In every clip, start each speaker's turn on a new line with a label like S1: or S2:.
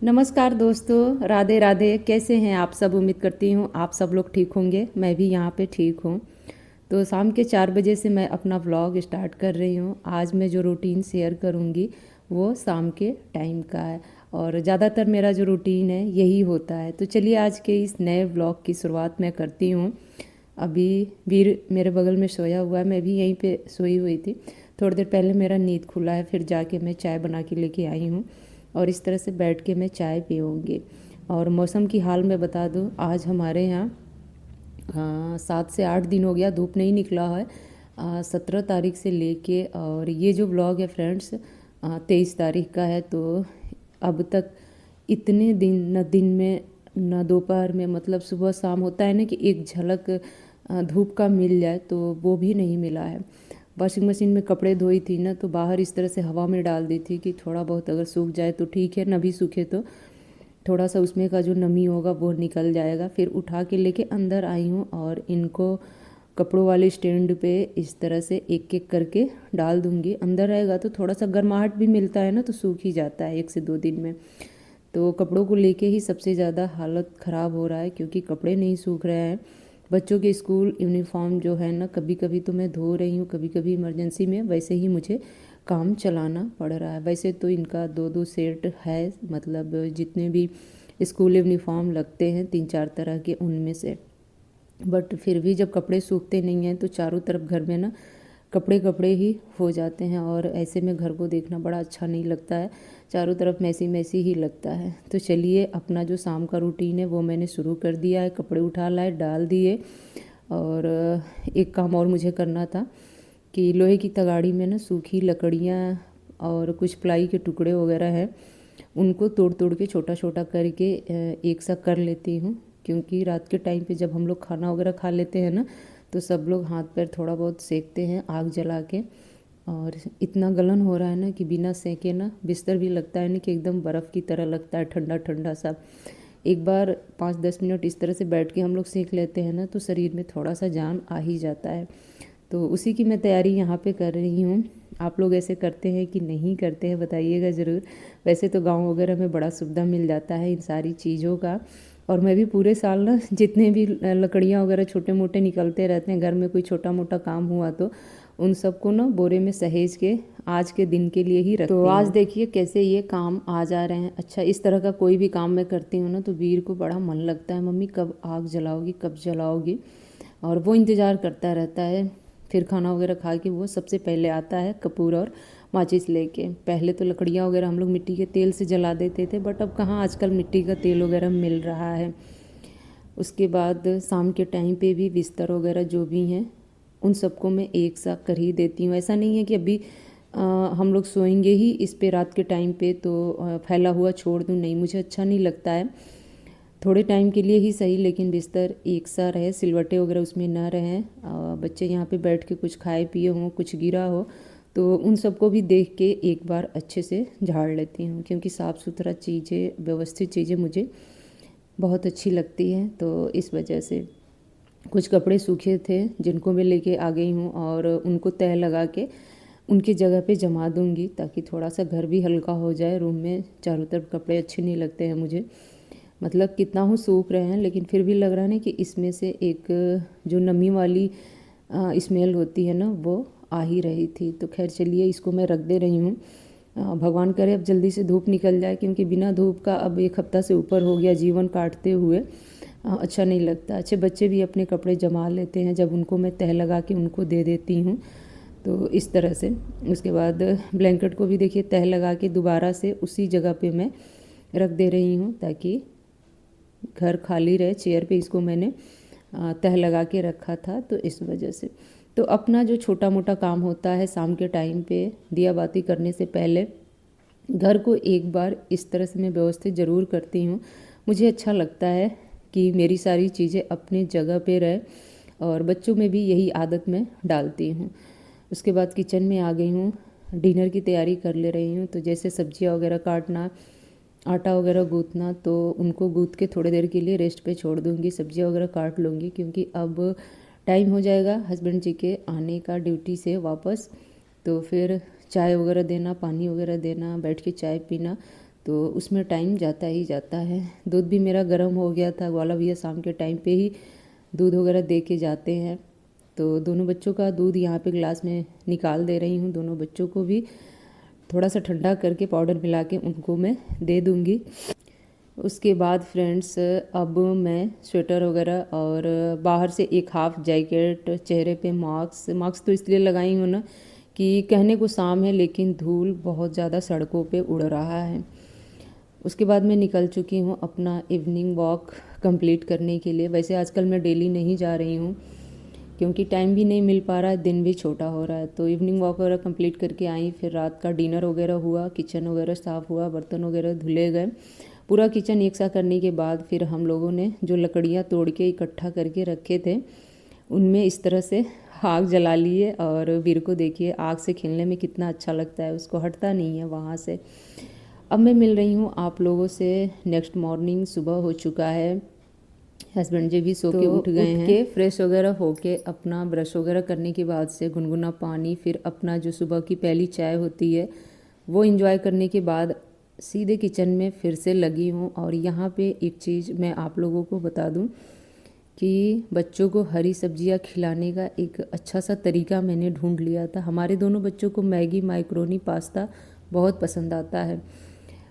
S1: नमस्कार दोस्तों, राधे राधे। कैसे हैं आप सब? उम्मीद करती हूँ आप सब लोग ठीक होंगे। मैं भी यहाँ पे ठीक हूँ। तो शाम के 4 बजे से मैं अपना व्लॉग स्टार्ट कर रही हूँ। आज मैं जो रूटीन शेयर करूँगी वो शाम के टाइम का है और ज़्यादातर मेरा जो रूटीन है यही होता है। तो चलिए आज के इस नए व्लॉग की शुरुआत मैं करती हूँ। अभी वीर मेरे बगल में सोया हुआ है, मैं भी यहीं पे सोई हुई थी। थोड़ी देर पहले मेरा नींद खुला है, फिर जाके मैं चाय बना के लेके आई हूँ और इस तरह से बैठ के मैं चाय पीऊँगी। और मौसम की हाल मैं बता दूँ, आज हमारे यहाँ 7 से 8 दिन हो गया धूप नहीं निकला है। 17 तारीख से लेके और ये जो व्लॉग है फ्रेंड्स 23 तारीख का है। तो अब तक इतने दिन, न दिन में न दोपहर में, मतलब सुबह शाम होता है ना कि एक झलक धूप का मिल जाए, तो वो भी नहीं मिला है। वॉशिंग मशीन में कपड़े धोई थी ना, तो बाहर इस तरह से हवा में डाल दी थी कि थोड़ा बहुत अगर सूख जाए तो ठीक है, न भी सूखे तो थोड़ा सा उसमें का जो नमी होगा वो निकल जाएगा। फिर उठा के लेके अंदर आई हूँ और इनको कपड़ों वाले स्टैंड पे इस तरह से एक एक करके डाल दूँगी। अंदर रहेगा तो थोड़ा सा गर्माहट भी मिलता है ना, तो सूख ही जाता है 1 से 2 दिन में। तो कपड़ों को लेके ही सबसे ज़्यादा हालत ख़राब हो रहा है, क्योंकि कपड़े नहीं सूख रहे हैं। बच्चों के स्कूल यूनिफॉर्म जो है ना, कभी कभी तो मैं धो रही हूँ, कभी कभी इमरजेंसी में वैसे ही मुझे काम चलाना पड़ रहा है। वैसे तो इनका 2-2 सेट है, मतलब जितने भी स्कूल यूनिफॉर्म लगते हैं 3-4 तरह के उनमें से। बट फिर भी जब कपड़े सूखते नहीं हैं तो चारों तरफ घर में ना कपड़े कपड़े ही हो जाते हैं और ऐसे में घर को देखना बड़ा अच्छा नहीं लगता है। चारों तरफ मैसी मैसी ही लगता है। तो चलिए, अपना जो शाम का रूटीन है वो मैंने शुरू कर दिया है। कपड़े उठा लाए, डाल दिए। और एक काम और मुझे करना था कि लोहे की तगाड़ी में ना सूखी लकड़ियाँ और कुछ प्लाई के टुकड़े वगैरह हैं, उनको तोड़ तोड़ के छोटा छोटा करके एक सा कर लेती हूँ। क्योंकि रात के टाइम पे जब हम लोग खाना वगैरह खा लेते हैं ना, तो सब लोग हाथ पैर थोड़ा बहुत सेकते हैं आग जला के। और इतना गलन हो रहा है ना कि बिना सेके ना बिस्तर भी लगता है ना कि एकदम बर्फ़ की तरह लगता है, ठंडा ठंडा सा। एक बार 5-10 मिनट इस तरह से बैठ के हम लोग सेक लेते हैं ना, तो शरीर में थोड़ा सा जान आ ही जाता है। तो उसी की मैं तैयारी यहाँ पे कर रही हूँ। आप लोग ऐसे करते हैं कि नहीं करते हैं, बताइएगा ज़रूर। वैसे तो गांव वगैरह में बड़ा सुविधा मिल जाता है इन सारी चीज़ों का। और मैं भी पूरे साल ना जितने भी लकड़ियाँ वगैरह छोटे मोटे निकलते रहते हैं घर में, कोई छोटा मोटा काम हुआ तो उन सबको ना बोरे में सहेज के आज के दिन के लिए ही रखती हूँ। तो आज देखिए कैसे ये काम आ जा रहे हैं। अच्छा, इस तरह का कोई भी काम मैं करती हूँ ना तो वीर को बड़ा मन लगता है, मम्मी कब आग जलाओगी, कब जलाओगी। और वो इंतज़ार करता रहता है। फिर खाना वगैरह खा के वो सबसे पहले आता है कपूर और माचिस लेके। पहले तो लकड़ियाँ वगैरह हम लोग मिट्टी के तेल से जला देते थे, बट अब कहाँ आजकल मिट्टी का तेल वगैरह मिल रहा है। उसके बाद शाम के टाइम पे भी बिस्तर वगैरह जो भी हैं उन सबको मैं एक साथ कर ही देती हूँ। ऐसा नहीं है कि अभी हम लोग सोएंगे ही इस पे रात के टाइम पे तो फैला हुआ छोड़ दूँ, नहीं, मुझे अच्छा नहीं लगता है। थोड़े टाइम के लिए ही सही, लेकिन बिस्तर एक सा रहे, सिलवटे वगैरह उसमें ना रहें। बच्चे यहाँ पे बैठ के कुछ खाए पिए हों, कुछ गिरा हो तो उन सबको भी देख के एक बार अच्छे से झाड़ लेती हूँ। क्योंकि साफ़ सुथरा चीज़ें, व्यवस्थित चीज़ें मुझे बहुत अच्छी लगती हैं। तो इस वजह से कुछ कपड़े सूखे थे जिनको मैं लेके आ गई हूँ और उनको तह लगा के उनकी जगह पे जमा दूँगी, ताकि थोड़ा सा घर भी हल्का हो जाए। रूम में चारों तरफ कपड़े अच्छे नहीं लगते हैं मुझे, मतलब कितना हो सूख रहे हैं लेकिन फिर भी लग रहा है ना कि इसमें से एक जो नमी वाली स्मेल होती है ना वो आ ही रही थी। तो खैर चलिए, इसको मैं रख दे रही हूँ। भगवान करे अब जल्दी से धूप निकल जाए, क्योंकि बिना धूप का अब 1 हफ्ता से ऊपर हो गया जीवन काटते हुए। अच्छा नहीं लगता। अच्छे बच्चे भी अपने कपड़े जमा लेते हैं जब उनको मैं तह लगा के उनको दे देती हूँ, तो इस तरह से। उसके बाद ब्लैंकेट को भी देखिए तह लगा के दोबारा से उसी जगह पे मैं रख दे रही हूँ, ताकि घर खाली रहे। चेयर पे इसको मैंने तह लगा के रखा था, तो इस वजह से। तो अपना जो छोटा मोटा काम होता है शाम के टाइम पे दिया बाती करने से पहले घर को एक बार इस तरह से मैं व्यवस्थित ज़रूर करती हूँ। मुझे अच्छा लगता है कि मेरी सारी चीज़ें अपनी जगह पे रहे, और बच्चों में भी यही आदत मैं डालती हूँ। उसके बाद किचन में आ गई हूँ, डिनर की तैयारी कर ले रही हूँ। तो जैसे सब्जियाँ वगैरह काटना, आटा वगैरह गूँथना, तो उनको गूँथ के थोड़ी देर के लिए रेस्ट पे छोड़ दूँगी। सब्जियाँ वगैरह काट लूँगी, क्योंकि अब टाइम हो जाएगा हस्बैंड जी के आने का ड्यूटी से वापस। तो फिर चाय वगैरह देना, पानी वगैरह देना, बैठ के चाय पीना, तो उसमें टाइम जाता ही जाता है। दूध भी मेरा गर्म हो गया था, ग्वाला भैया शाम के टाइम पे ही दूध वगैरह दे के जाते हैं। तो दोनों बच्चों का दूध यहाँ पे ग्लास में निकाल दे रही हूँ। दोनों बच्चों को भी थोड़ा सा ठंडा करके पाउडर मिला के उनको मैं दे दूँगी। उसके बाद फ्रेंड्स अब मैं स्वेटर वगैरह और बाहर से एक हाफ़ जैकेट, चेहरे पे मास्क तो इसलिए लगाई हूँ ना कि कहने को शाम है लेकिन धूल बहुत ज़्यादा सड़कों पे उड़ रहा है। उसके बाद मैं निकल चुकी हूँ अपना इवनिंग वॉक कंप्लीट करने के लिए। वैसे आजकल मैं डेली नहीं जा रही हूँ क्योंकि टाइम भी नहीं मिल पा रहा है, दिन भी छोटा हो रहा है। तो इवनिंग वॉक वगैरह कंप्लीट करके आई, फिर रात का डिनर वगैरह हुआ, किचन वगैरह साफ़ हुआ, बर्तन वगैरह धुले गए। पूरा किचन एक साथ करने के बाद फिर हम लोगों ने जो लकड़ियाँ तोड़ के इकट्ठा करके रखे थे उनमें इस तरह से आग जला लिए। और वीर को देखिए आग से खेलने में कितना अच्छा लगता है, उसको हटता नहीं है वहाँ से। अब मैं मिल रही हूँ आप लोगों से नेक्स्ट मॉर्निंग। सुबह हो चुका है, हस्बैंड जी भी सो के उठ गए हैं। के फ्रेश वगैरह होके अपना ब्रश वगैरह करने के बाद से गुनगुना पानी, फिर अपना जो सुबह की पहली चाय होती है वो एंजॉय करने के बाद सीधे किचन में फिर से लगी हूँ। और यहाँ पे एक चीज़ मैं आप लोगों को बता दूँ कि बच्चों को हरी सब्जियाँ खिलाने का एक अच्छा सा तरीका मैंने ढूंढ लिया था। हमारे दोनों बच्चों को मैगी, माइक्रोनी, पास्ता बहुत पसंद आता है।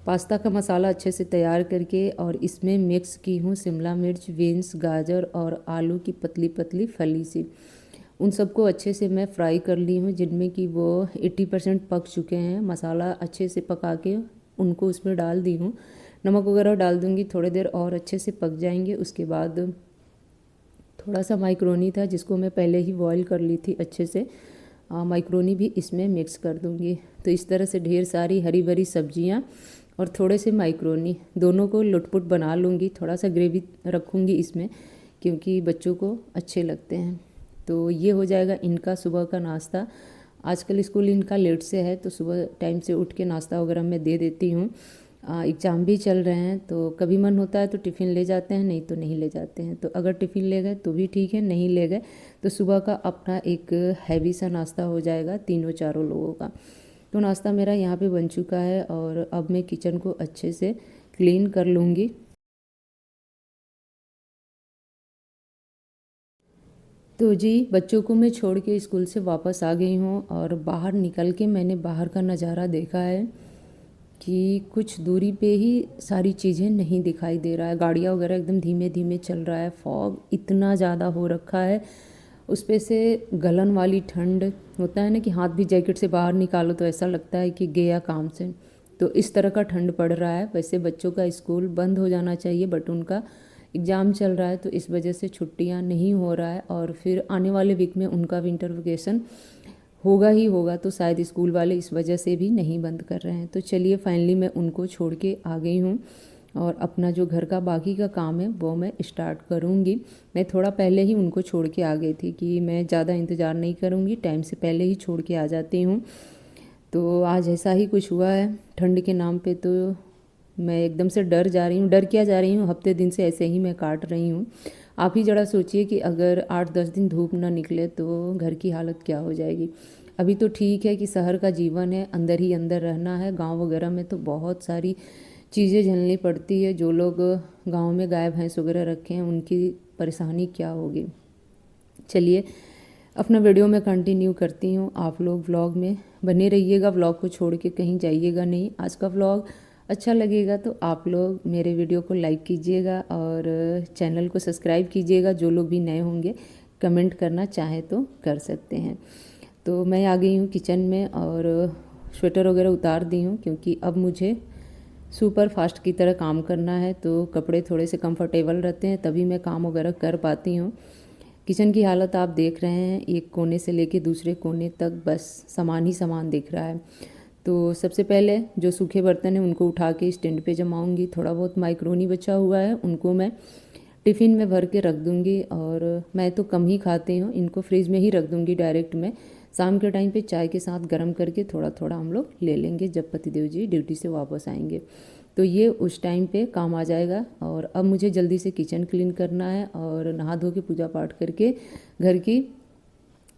S1: पास्ता का मसाला अच्छे से तैयार करके और इसमें मिक्स की हूँ शिमला मिर्च, बीन्स, गाजर और आलू की पतली पतली फली सी। उन सबको अच्छे से मैं फ्राई कर ली हूँ, जिनमें कि वो 80% पक चुके हैं। मसाला अच्छे से पका के उनको उसमें डाल दी हूँ। नमक वगैरह डाल दूँगी, थोड़ी देर और अच्छे से पक जाएंगे। उसके बाद थोड़ा सा माइक्रोनी था जिसको मैं पहले ही बॉईल कर ली थी अच्छे से, माइक्रोनी भी इसमें मिक्स कर दूँगी। तो इस तरह से ढेर सारी हरी भरी सब्जियाँ और थोड़े से माइक्रोनी दोनों को लुटपुट बना लूँगी। थोड़ा सा ग्रेवी रखूँगी इसमें क्योंकि बच्चों को अच्छे लगते हैं। तो ये हो जाएगा इनका सुबह का नाश्ता। आजकल स्कूल इनका लेट से है तो सुबह टाइम से उठ के नाश्ता वगैरह मैं दे देती हूँ। एग्ज़ाम भी चल रहे हैं तो कभी मन होता है तो टिफ़िन ले जाते हैं, नहीं तो नहीं ले जाते हैं। तो अगर टिफ़िन ले गए तो भी ठीक है, नहीं ले गए तो सुबह का अपना एक हैवी सा नाश्ता हो जाएगा तीनों चारों लोगों का। तो नाश्ता मेरा यहाँ पे बन चुका है और अब मैं किचन को अच्छे से क्लीन कर लूँगी। तो जी बच्चों को मैं छोड़ के स्कूल से वापस आ गई हूँ और बाहर निकल के मैंने बाहर का नज़ारा देखा है कि कुछ दूरी पे ही सारी चीज़ें नहीं दिखाई दे रहा है। गाड़ियाँ वगैरह एकदम धीमे धीमे चल रहा है। फॉग इतना ज़्यादा हो रखा है, उस पे से गलन वाली ठंड होता है ना कि हाथ भी जैकेट से बाहर निकालो तो ऐसा लगता है कि गया काम से। तो इस तरह का ठंड पड़ रहा है। वैसे बच्चों का स्कूल बंद हो जाना चाहिए बट उनका एग्ज़ाम चल रहा है तो इस वजह से छुट्टियां नहीं हो रहा है। और फिर आने वाले वीक में उनका विंटर वेकेशन होगा ही होगा तो शायद स्कूल वाले इस वजह से भी नहीं बंद कर रहे हैं। तो चलिए फाइनली मैं उनको छोड़ के आ गई हूँ और अपना जो घर का बाकी का काम है वो मैं स्टार्ट करूँगी। मैं थोड़ा पहले ही उनको छोड़ के आ गई थी कि मैं ज़्यादा इंतज़ार नहीं करूँगी, टाइम से पहले ही छोड़ के आ जाती हूँ। तो आज ऐसा ही कुछ हुआ है ठंड के नाम पे। तो मैं एकदम से डर जा रही हूँ। डर क्या जा रही हूँ, हफ्ते दिन से ऐसे ही मैं काट रही हूँ। आप ही ज़रा सोचिए कि अगर 8-10 दिन धूप ना निकले तो घर की हालत क्या हो जाएगी। अभी तो ठीक है कि शहर का जीवन है, अंदर ही अंदर रहना है। गांव वगैरह में तो बहुत सारी चीज़ें झेलनी पड़ती है। जो लोग गांव में गाय भैंस वगैरह रखे हैं उनकी परेशानी क्या होगी। चलिए अपना वीडियो में कंटिन्यू करती हूँ। आप लोग व्लॉग में बने रहिएगा, व्लॉग को छोड़ के कहीं जाइएगा नहीं। आज का व्लॉग अच्छा लगेगा तो आप लोग मेरे वीडियो को लाइक कीजिएगा और चैनल को सब्सक्राइब कीजिएगा। जो लोग भी नए होंगे कमेंट करना चाहे तो कर सकते हैं। तो मैं आ गई हूँ किचन में और स्वेटर वगैरह उतार दी हूँ क्योंकि अब मुझे सुपर फास्ट की तरह काम करना है। तो कपड़े थोड़े से कंफर्टेबल रहते हैं तभी मैं काम वगैरह कर पाती हूँ। किचन की हालत आप देख रहे हैं, एक कोने से लेके दूसरे कोने तक बस सामान ही सामान दिख रहा है। तो सबसे पहले जो सूखे बर्तन हैं उनको उठा के स्टैंड पे जमाऊंगी। थोड़ा बहुत माइक्रोनी बचा हुआ है उनको मैं टिफ़िन में भर के रख दूंगी। और मैं तो कम ही खाती हूँ, इनको फ्रिज में ही रख दूंगी डायरेक्ट। मैं शाम के टाइम पे चाय के साथ गर्म करके थोड़ा थोड़ा हम लोग ले लेंगे जब पतिदेव जी ड्यूटी से वापस आएंगे। तो ये उस टाइम पे काम आ जाएगा। और अब मुझे जल्दी से किचन क्लीन करना है और नहा धो के पूजा पाठ करके घर की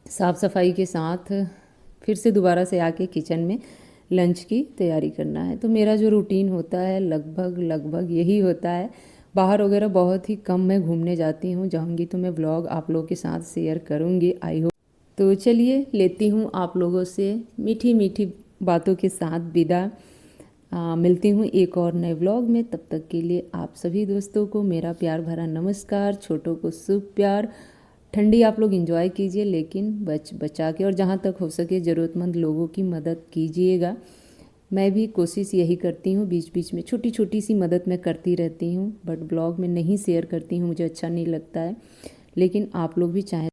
S1: साफ़ सफाई के साथ फिर से दोबारा से आके किचन में लंच की तैयारी करना है। तो मेरा जो रूटीन होता है लगभग यही होता है। बाहर वगैरह बहुत ही कम मैं घूमने जाती हूँ, जाऊँगी तो मैं व्लॉग आप लोगों के साथ शेयर करूँगी, आई होप। तो चलिए लेती हूँ आप लोगों से मीठी मीठी बातों के साथ विदा। मिलती हूँ एक और नए व्लॉग में। तब तक के लिए आप सभी दोस्तों को मेरा प्यार भरा नमस्कार। छोटों को शुभ प्यार। ठंडी आप लोग एंजॉय कीजिए, लेकिन बचा के, और जहाँ तक हो सके ज़रूरतमंद लोगों की मदद कीजिएगा। मैं भी कोशिश यही करती हूँ, बीच बीच में छोटी छोटी सी मदद मैं करती रहती हूँ, बट ब्लॉग में नहीं शेयर करती हूँ, मुझे अच्छा नहीं लगता है। लेकिन आप लोग भी चाहें